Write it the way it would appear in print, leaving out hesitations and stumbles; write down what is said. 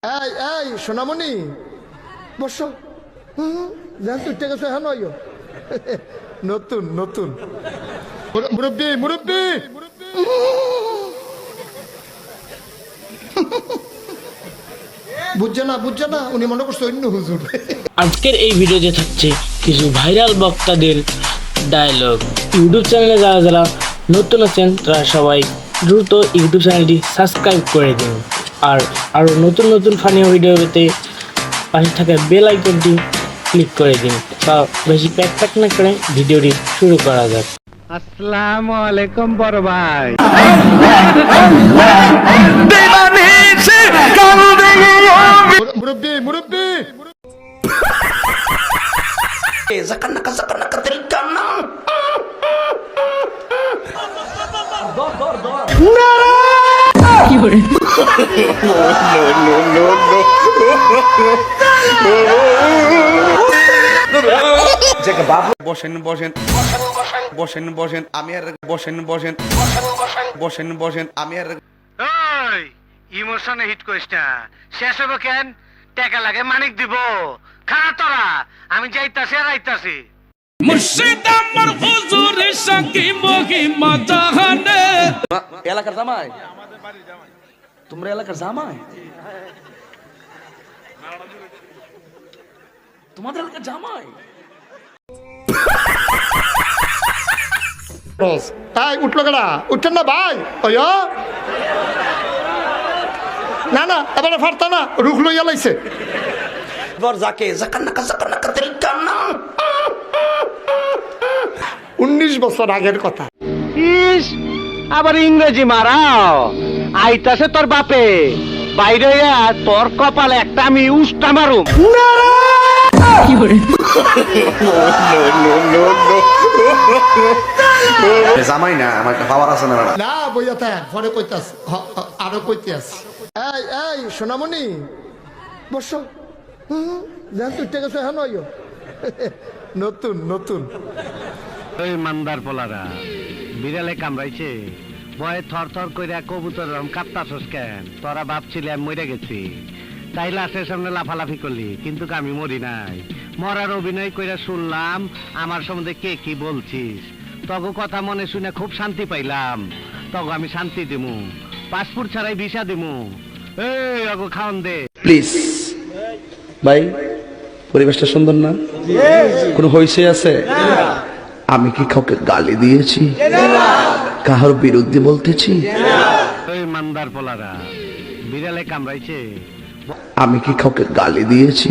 এই এই সোনামণি বসো। জান তুই গেছে হ্যাঁ নয় নতুন নতুন মুরব্বী মুরব্বী বুঝছে না উনি মনে করছে অন্য হুজুর। আজকের এই ভিডিওতে থাকছে কিছু ভাইরাল বক্তাদের ডায়লগ। ইউটিউব চ্যানেলে যারা নতুন আছেন তারা সবাই দ্রুত ইউটিউব চ্যানেলটি সাবস্ক্রাইব করে দিন, আর আরও নতুন নতুন ফানি ভিডিও পেতে পাশে থাকা বেল আইকনটি ক্লিক করে দিন। বা বেশি প্যাক না করে ভিডিওটি শুরু করা যাক। আসসালামু আলাইকুম বড় ভাই। মুরব্বী মুরব্বী বসেন বসেন বসেন বসেন আমি আর বসেন বসেন বসেন বসেন আমি আর ওই ইমোশনে হিট করিস না, শেষ হবে কেন? টাকা লাগে মানিক দিব, খানা তোরা আমি যাইতাছি আর আইতাছি। মুর্শিদ আমার হুজুরের সাকি মহিমা জাহানে। এলাকার জামাই, তোমরা এলাকার জামাই, তোমাদের এলাকার জামাই। এই উঠলো কেডা? উঠছেন না ভাই? না না এবারে ফারতা না, রুখ লইয়া লাইছে। যাকে জাকান্নাকা জাকান্নাকা তেল কান্না 19 বছর আগের কথা। ইস, আবার ইংরেজি মারাও। আইতাছে তোর বাপে, বাইরে তোর কপালে একটা আমি উস্টা মারুম। জামাই না, আমার খাবার আছে না। না বইয়া থাক, পরে কইতাস আরো কইতে আস। এই এই সোনামণি বসো। জান তুই গেছে হ্যাঁ নয় নতুন নতুন ওই মান্দার পোলারা বিড়ালে কামড়াইছে, ভয়ে থর থর কইরা কবুতর কাঁপতাছস কেন? তোরা ভাবছিলি আমি মরে গেছি, তাই লাশের সামনে লাফালাফি করলি, কিন্তু আমি মরি নাই। মরার অভিনয় কইরা শুনলাম আমার সম্বন্ধে কে কি বলছিস। তগো কথা মনে শুনে খুব শান্তি পাইলাম। তগো আমি শান্তি দিমু, পাসপোর্ট ছাড়াই ভিসা দিমু। এই অগো খাওন দে। প্লিজ ভাই, পরিবেশটা সুন্দর না? কোনো হইছে আছে? আমি কি কাউকে গালি দিয়েছি? কাহার বিরুদ্ধে বলতেছি? ওই মান্দার পোলারা বিড়ালে কামড়াইছে। আমি কি কাউকে গালি দিয়েছি?